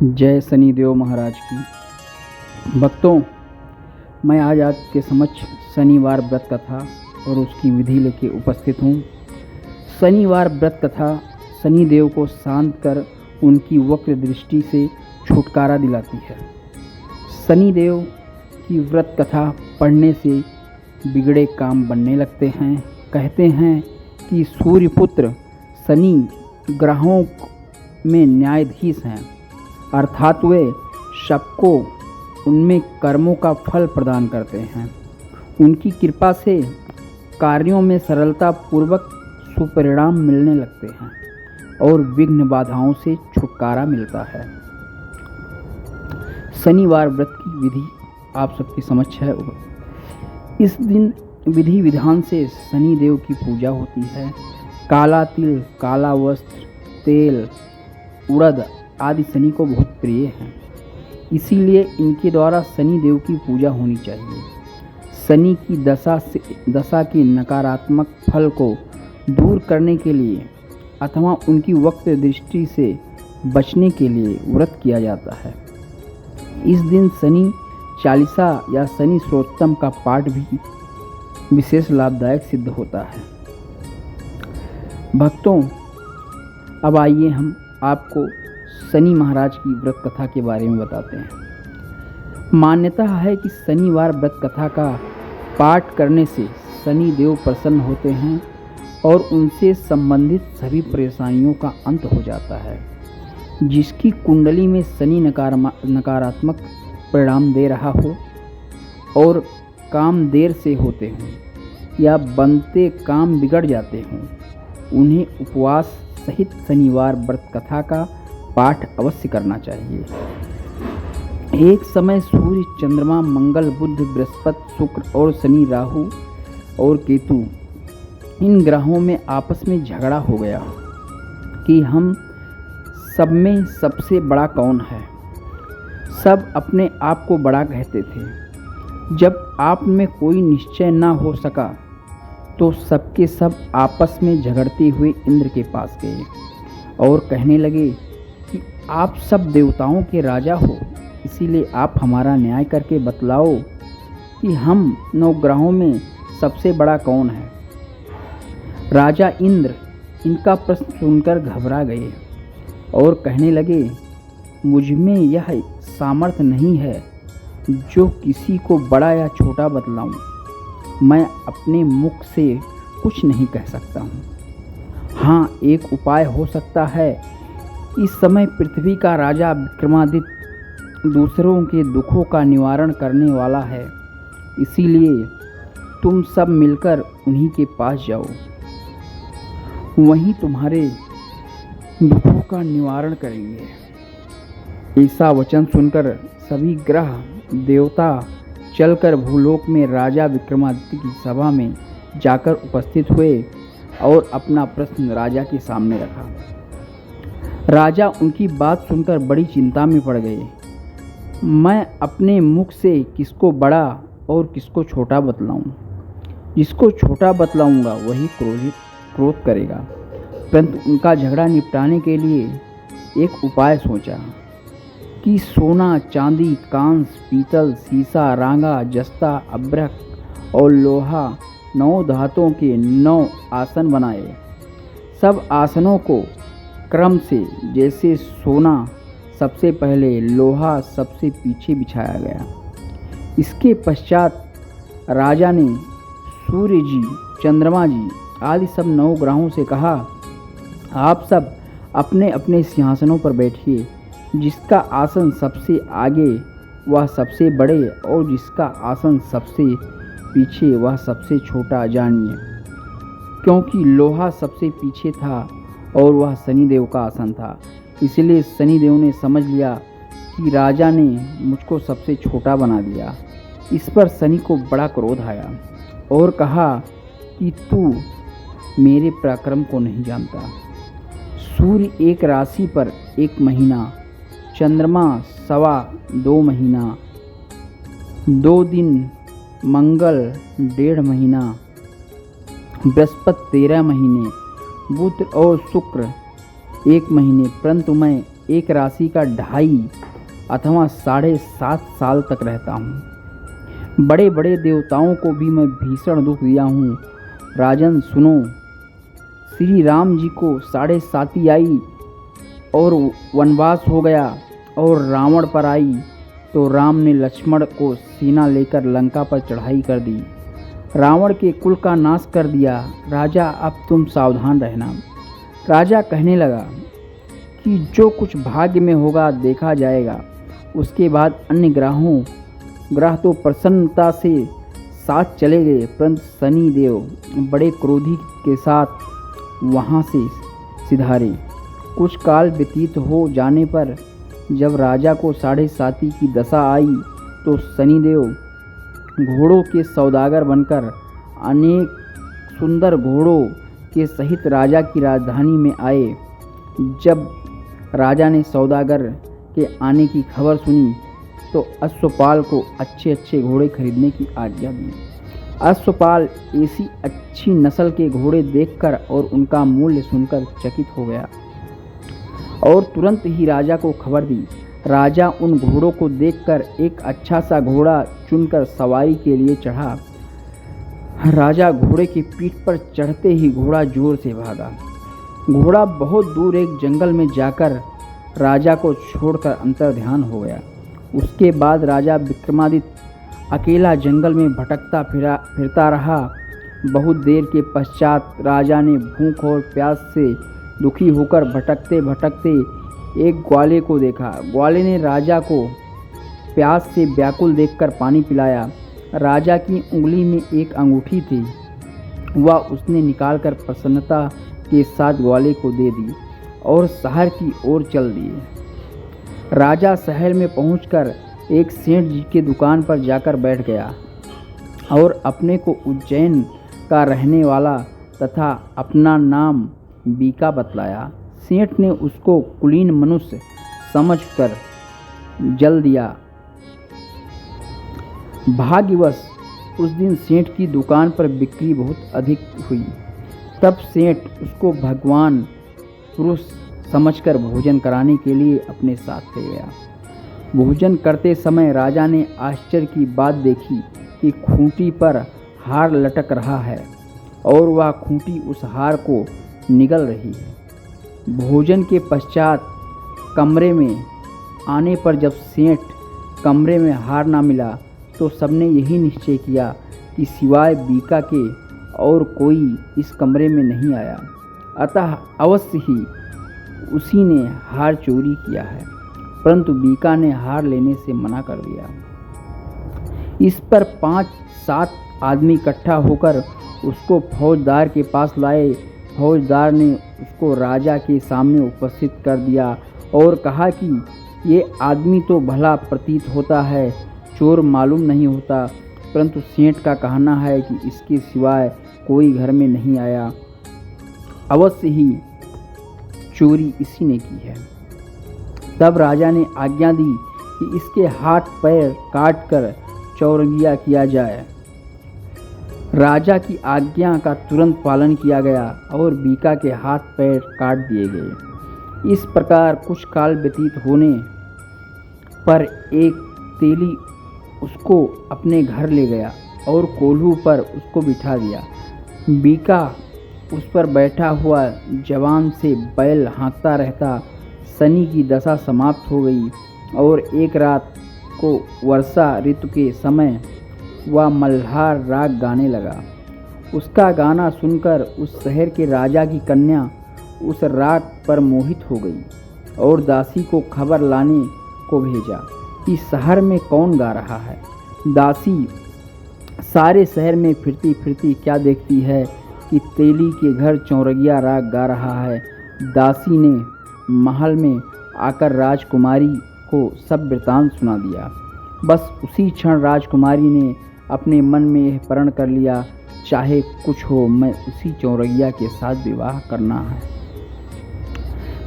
जय शनिदेव महाराज की। भक्तों, मैं आज आपके समक्ष शनिवार व्रत कथा और उसकी विधि लेके उपस्थित हूँ। शनिवार व्रत कथा शनिदेव को शांत कर उनकी वक्र दृष्टि से छुटकारा दिलाती है। शनिदेव की व्रत कथा पढ़ने से बिगड़े काम बनने लगते हैं। कहते हैं कि सूर्यपुत्र शनि ग्रहों में न्यायाधीश हैं, अर्थात वे सबको उनमें कर्मों का फल प्रदान करते हैं। उनकी कृपा से कार्यों में सरलता पूर्वक सुपरिणाम मिलने लगते हैं और विघ्न बाधाओं से छुटकारा मिलता है। शनिवार व्रत की विधि आप सबके समक्ष है। इस दिन विधि विधान से शनि देव की पूजा होती है। काला तिल, काला वस्त्र, तेल, उड़द आदि शनि को बहुत प्रिय हैं, इसीलिए इनके द्वारा शनि देव की पूजा होनी चाहिए। शनि की दशा के नकारात्मक फल को दूर करने के लिए अथवा उनकी वक्र दृष्टि से बचने के लिए व्रत किया जाता है। इस दिन शनि चालीसा या शनि स्तोत्रम का पाठ भी विशेष लाभदायक सिद्ध होता है। भक्तों, अब आइए हम आपको शनि महाराज की व्रत कथा के बारे में बताते हैं। मान्यता है कि शनिवार व्रत कथा का पाठ करने से शनि देव प्रसन्न होते हैं और उनसे संबंधित सभी परेशानियों का अंत हो जाता है। जिसकी कुंडली में शनि नकारात्मक परिणाम दे रहा हो और काम देर से होते हों या बनते काम बिगड़ जाते हों, उन्हें उपवास सहित शनिवार व्रत कथा का पाठ अवश्य करना चाहिए। एक समय सूर्य, चंद्रमा, मंगल, बुध, बृहस्पति, शुक्र और शनि, राहु और केतु इन ग्रहों में आपस में झगड़ा हो गया कि हम सब में सबसे बड़ा कौन है। सब अपने आप को बड़ा कहते थे। जब आप में कोई निश्चय न हो सका तो सबके सब आपस में झगड़ते हुए इंद्र के पास गए और कहने लगे कि आप सब देवताओं के राजा हो, इसीलिए आप हमारा न्याय करके बतलाओ कि हम 9 ग्रहों में सबसे बड़ा कौन है। राजा इंद्र इनका प्रश्न सुनकर घबरा गए और कहने लगे, मुझ में यह सामर्थ्य नहीं है जो किसी को बड़ा या छोटा बतलाऊं। मैं अपने मुख से कुछ नहीं कह सकता हूँ। हाँ, एक उपाय हो सकता है। इस समय पृथ्वी का राजा विक्रमादित्य दूसरों के दुखों का निवारण करने वाला है, इसीलिए तुम सब मिलकर उन्हीं के पास जाओ, वहीं तुम्हारे दुखों का निवारण करेंगे। ऐसा वचन सुनकर सभी ग्रह देवता चलकर भूलोक में राजा विक्रमादित्य की सभा में जाकर उपस्थित हुए और अपना प्रश्न राजा के सामने रखा। राजा उनकी बात सुनकर बड़ी चिंता में पड़ गए। मैं अपने मुख से किसको बड़ा और किसको छोटा बतलाऊं? जिसको छोटा बतलाऊंगा वही क्रोध करेगा। परंतु उनका झगड़ा निपटाने के लिए एक उपाय सोचा कि सोना, चांदी, कांस, पीतल, सीसा, रांगा, जस्ता, अभ्रक और लोहा 9 धातुओं के 9 आसन बनाए। सब आसनों को क्रम से, जैसे सोना सबसे पहले, लोहा सबसे पीछे बिछाया गया। इसके पश्चात राजा ने सूर्य जी, चंद्रमा जी आदि सब 9 ग्रहों से कहा, आप सब अपने अपने सिंहासनों पर बैठिए। जिसका आसन सबसे आगे वह सबसे बड़े और जिसका आसन सबसे पीछे वह सबसे छोटा जानिए। क्योंकि लोहा सबसे पीछे था और वह शनिदेव का आसन था, इसलिए शनिदेव ने समझ लिया कि राजा ने मुझको सबसे छोटा बना दिया। इस पर शनि को बड़ा क्रोध आया और कहा कि तू मेरे पराक्रम को नहीं जानता। सूर्य एक राशि पर 1 महीना, चंद्रमा 2.25 महीना, 2 दिन, मंगल 1.5 महीना, बृहस्पति 13 महीने, बुध और शुक्र 1 महीने, परंतु मैं एक राशि का 2.5 अथवा 7.5 साल तक रहता हूँ। बड़े बड़े देवताओं को भी मैं भीषण दुख दिया हूँ। राजन सुनो, श्री राम जी को 7.5 आई और वनवास हो गया और रावण पर आई तो राम ने लक्ष्मण को सेना लेकर लंका पर चढ़ाई कर दी, रावण के कुल का नाश कर दिया। राजा अब तुम सावधान रहना। राजा कहने लगा कि जो कुछ भाग्य में होगा देखा जाएगा। उसके बाद अन्य ग्रह तो प्रसन्नता से साथ चले गए, परंतु शनि देव बड़े क्रोधी के साथ वहाँ से सिधारे। कुछ काल व्यतीत हो जाने पर जब राजा को 7.5 की दशा आई तो शनिदेव घोड़ों के सौदागर बनकर अनेक सुंदर घोड़ों के सहित राजा की राजधानी में आए। जब राजा ने सौदागर के आने की खबर सुनी तो अश्वपाल को अच्छे अच्छे घोड़े खरीदने की आज्ञा दी। अश्वपाल ऐसी अच्छी नस्ल के घोड़े देखकर और उनका मूल्य सुनकर चकित हो गया और तुरंत ही राजा को खबर दी। राजा उन घोड़ों को देखकर एक अच्छा सा घोड़ा चुनकर सवारी के लिए चढ़ा। राजा घोड़े की पीठ पर चढ़ते ही घोड़ा जोर से भागा। घोड़ा बहुत दूर एक जंगल में जाकर राजा को छोड़कर अंतर्ध्यान हो गया। उसके बाद राजा विक्रमादित्य अकेला जंगल में भटकता फिरता रहा। बहुत देर के पश्चात राजा ने भूख और प्यास से दुखी होकर भटकते भटकते एक ग्वाले को देखा। ग्वाले ने राजा को प्यास से व्याकुल देखकर पानी पिलाया। राजा की उंगली में एक अंगूठी थी, वह उसने निकालकर प्रसन्नता के साथ ग्वाले को दे दी और शहर की ओर चल दिए। राजा शहर में पहुंचकर एक सेठ जी के दुकान पर जाकर बैठ गया और अपने को उज्जैन का रहने वाला तथा अपना नाम बीका बतलाया। सेठ ने उसको कुलीन मनुष्य समझकर जल दिया। भाग्यवश उस दिन सेठ की दुकान पर बिक्री बहुत अधिक हुई। तब सेठ उसको भगवान पुरुष समझकर भोजन कराने के लिए अपने साथ ले गया। भोजन करते समय राजा ने आश्चर्य की बात देखी कि खूंटी पर हार लटक रहा है और वह खूंटी उस हार को निगल रही है। भोजन के पश्चात कमरे में आने पर जब सेठ कमरे में हार ना मिला तो सबने यही निश्चय किया कि सिवाय बीका के और कोई इस कमरे में नहीं आया, अतः अवश्य ही उसी ने हार चोरी किया है। परंतु बीका ने हार लेने से मना कर दिया। इस पर 5-7 आदमी इकट्ठा होकर उसको फौजदार के पास लाए। फौजदार ने उसको राजा के सामने उपस्थित कर दिया और कहा कि ये आदमी तो भला प्रतीत होता है, चोर मालूम नहीं होता, परंतु सेठ का कहना है कि इसके सिवाय कोई घर में नहीं आया, अवश्य ही चोरी इसी ने की है। तब राजा ने आज्ञा दी कि इसके हाथ पैर काटकर चौरंगिया किया जाए। राजा की आज्ञा का तुरंत पालन किया गया और बीका के हाथ पैर काट दिए गए। इस प्रकार कुछ काल व्यतीत होने पर एक तेली उसको अपने घर ले गया और कोल्हू पर उसको बिठा दिया। बीका उस पर बैठा हुआ जवान से बैल हाँकता रहता। शनि की दशा समाप्त हो गई और एक रात को वर्षा ऋतु के समय वह मल्हार राग गाने लगा। उसका गाना सुनकर उस शहर के राजा की कन्या उस राग पर मोहित हो गई और दासी को खबर लाने को भेजा कि शहर में कौन गा रहा है। दासी सारे शहर में फिरती फिरती क्या देखती है कि तेली के घर चौरगिया राग गा रहा है। दासी ने महल में आकर राजकुमारी को सब वृतांत सुना दिया। बस उसी क्षण राजकुमारी ने अपने मन में यह प्रण कर लिया, चाहे कुछ हो मैं उसी चौरगिया के साथ विवाह करना है।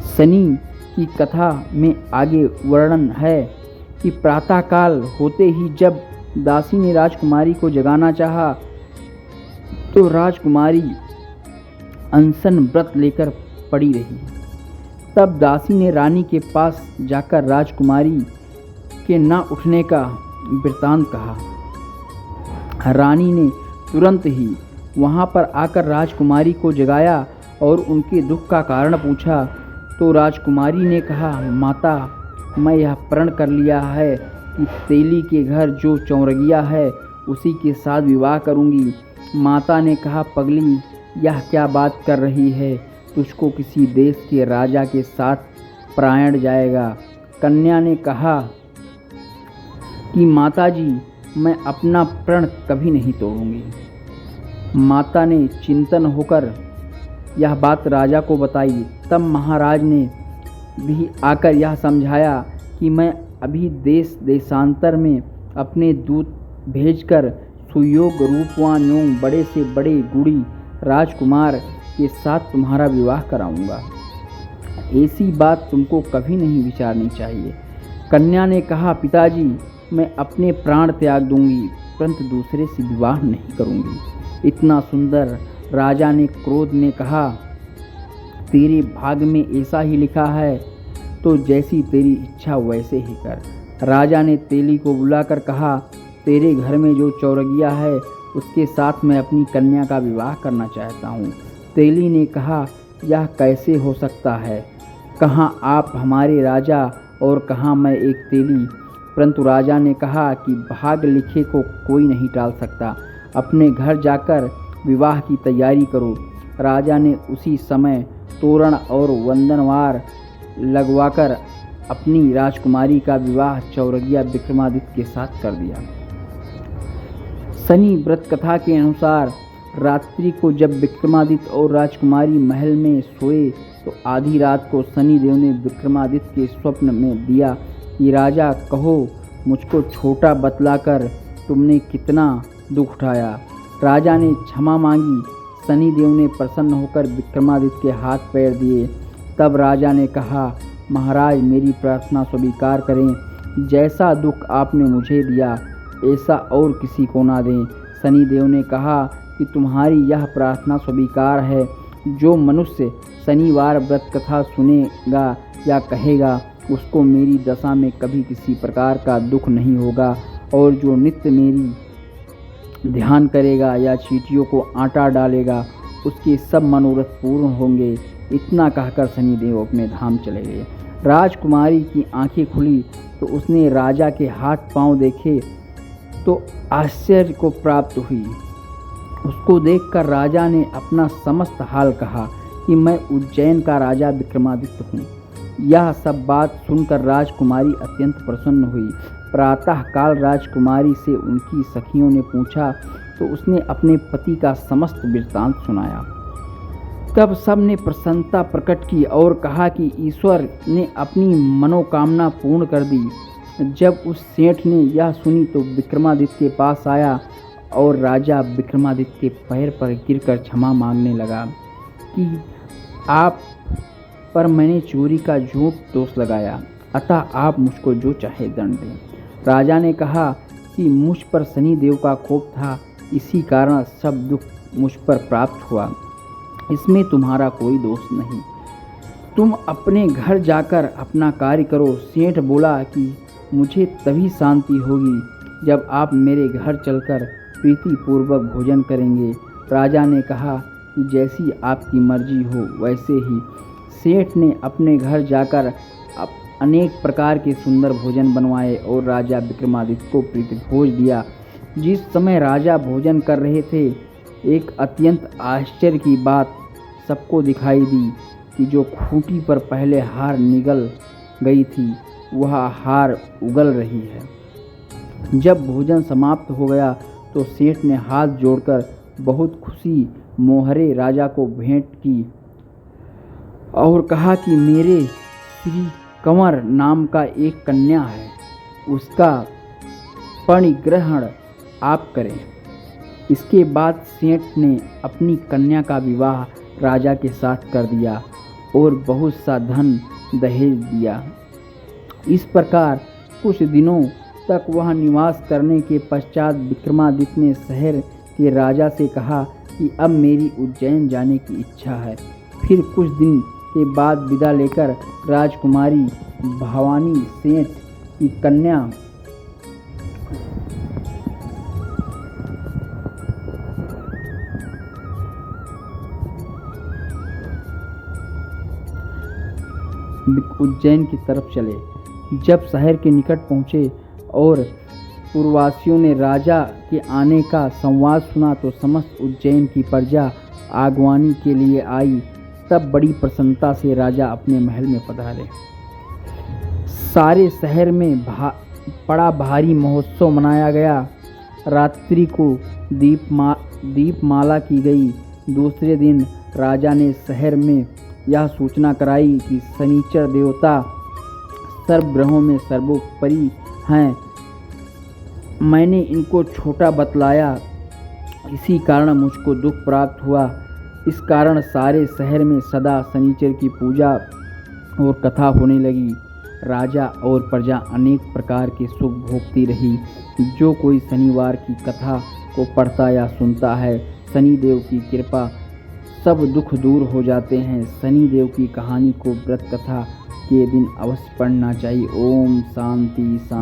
शनि की कथा में आगे वर्णन है कि प्रातःकाल होते ही जब दासी ने राजकुमारी को जगाना चाहा तो राजकुमारी अनशन व्रत लेकर पड़ी रही। तब दासी ने रानी के पास जाकर राजकुमारी के न उठने का वृत्तांत कहा। रानी ने तुरंत ही वहां पर आकर राजकुमारी को जगाया और उनके दुख का कारण पूछा। तो राजकुमारी ने कहा, माता, मैं यह प्रण कर लिया है कि तेली के घर जो चौरगिया है उसी के साथ विवाह करूंगी। माता ने कहा, पगली, यह क्या बात कर रही है? तुझको किसी देश के राजा के साथ परायण जाएगा। कन्या ने कहा कि माताजी, मैं अपना प्रण कभी नहीं तोड़ूंगी। माता ने चिंतन होकर यह बात राजा को बताई। तब महाराज ने भी आकर यह समझाया कि मैं अभी देश देशांतर में अपने दूत भेजकर सुयोग रूपवान एवं बड़े से बड़े गुणी राजकुमार के साथ तुम्हारा विवाह कराऊंगा। ऐसी बात तुमको कभी नहीं विचारनी चाहिए। कन्या ने कहा, पिताजी, मैं अपने प्राण त्याग दूंगी परंतु दूसरे से विवाह नहीं करूंगी। इतना सुंदर राजा ने क्रोध में कहा, तेरे भाग्य में ऐसा ही लिखा है तो जैसी तेरी इच्छा वैसे ही कर। राजा ने तेली को बुलाकर कहा, तेरे घर में जो चौरगिया है उसके साथ मैं अपनी कन्या का विवाह करना चाहता हूँ। तेली ने कहा, यह कैसे हो सकता है? कहाँ आप हमारे राजा और कहाँ मैं एक तेली। परंतु राजा ने कहा कि भाग्य लिखे को कोई नहीं टाल सकता। अपने घर जाकर विवाह की तैयारी करो। राजा ने उसी समय तोरण और वंदनवार लगवाकर अपनी राजकुमारी का विवाह चौरगिया विक्रमादित्य के साथ कर दिया। शनि व्रत कथा के अनुसार रात्रि को जब विक्रमादित्य और राजकुमारी महल में सोए तो आधी रात को शनि देव ने विक्रमादित्य के स्वप्न में दिया कि राजा, कहो मुझको छोटा बतलाकर तुमने कितना दुख उठाया। राजा ने क्षमा मांगी। शनि देव ने प्रसन्न होकर विक्रमादित्य के हाथ पैर दिए। तब राजा ने कहा, महाराज, मेरी प्रार्थना स्वीकार करें। जैसा दुख आपने मुझे दिया ऐसा और किसी को ना दें। शनि देव ने कहा कि तुम्हारी यह प्रार्थना स्वीकार है। जो मनुष्य शनिवार व्रत कथा सुनेगा या कहेगा उसको मेरी दशा में कभी किसी प्रकार का दुख नहीं होगा, और जो नित्य मेरी ध्यान करेगा या चींटियों को आटा डालेगा उसके सब मनोरथ पूर्ण होंगे। इतना कहकर शनिदेव अपने धाम चले गए। राजकुमारी की आंखें खुली तो उसने राजा के हाथ पांव देखे तो आश्चर्य को प्राप्त हुई। उसको देखकर राजा ने अपना समस्त हाल कहा कि मैं उज्जैन का राजा विक्रमादित्य हूँ। यह सब बात सुनकर राजकुमारी अत्यंत प्रसन्न हुई। प्रातःकाल राजकुमारी से उनकी सखियों ने पूछा तो उसने अपने पति का समस्त वृत्तांत सुनाया। तब सब ने प्रसन्नता प्रकट की और कहा कि ईश्वर ने अपनी मनोकामना पूर्ण कर दी। जब उस सेठ ने यह सुनी तो विक्रमादित्य के पास आया और राजा विक्रमादित्य के पैर पर गिरकर क्षमा मांगने लगा कि आप पर मैंने चोरी का झूठ दोष लगाया, अतः आप मुझको जो चाहे दंड दें। राजा ने कहा कि मुझ पर शनि देव का कोप था, इसी कारण सब दुख मुझ पर प्राप्त हुआ। इसमें तुम्हारा कोई दोष नहीं। तुम अपने घर जाकर अपना कार्य करो। सेठ बोला कि मुझे तभी शांति होगी जब आप मेरे घर चलकर प्रीतिपूर्वक भोजन करेंगे। राजा ने कहा कि जैसी आपकी मर्जी हो वैसे ही। सेठ ने अपने घर जाकर अनेक प्रकार के सुंदर भोजन बनवाए और राजा विक्रमादित्य को प्रीतिभोज दिया। जिस समय राजा भोजन कर रहे थे, एक अत्यंत आश्चर्य की बात सबको दिखाई दी कि जो खूंटी पर पहले हार निगल गई थी वह हार उगल रही है। जब भोजन समाप्त हो गया तो सेठ ने हाथ जोड़कर बहुत खुशी मोहरे राजा को भेंट की और कहा कि मेरे श्री कंवर नाम का एक कन्या है, उसका परिग्रहण आप करें। इसके बाद सेठ ने अपनी कन्या का विवाह राजा के साथ कर दिया और बहुत सा धन दहेज दिया। इस प्रकार कुछ दिनों तक वह निवास करने के पश्चात विक्रमादित्य ने शहर के राजा से कहा कि अब मेरी उज्जैन जाने की इच्छा है। फिर कुछ दिन के बाद विदा लेकर राजकुमारी भवानी सेठ की कन्या उज्जैन की तरफ चले। जब शहर के निकट पहुँचे और पूर्ववासियों ने राजा के आने का संवाद सुना तो समस्त उज्जैन की प्रजा आगवानी के लिए आई। तब बड़ी प्रसन्नता से राजा अपने महल में पधारे। सारे शहर में बड़ा भारी महोत्सव मनाया गया। रात्रि को दीपमाला की गई। दूसरे दिन राजा ने शहर में यह सूचना कराई कि शनिचर देवता सर्व ग्रहों में सर्वोपरि हैं। मैंने इनको छोटा बतलाया, इसी कारण मुझको दुख प्राप्त हुआ। इस कारण सारे शहर में सदा शनिचर की पूजा और कथा होने लगी। राजा और प्रजा अनेक प्रकार के सुख भोगती रही। जो कोई शनिवार की कथा को पढ़ता या सुनता है, शनिदेव की कृपा सब दुख दूर हो जाते हैं। शनिदेव की कहानी को व्रत कथा के दिन अवश्य पढ़ना चाहिए। ओम शांति शांति।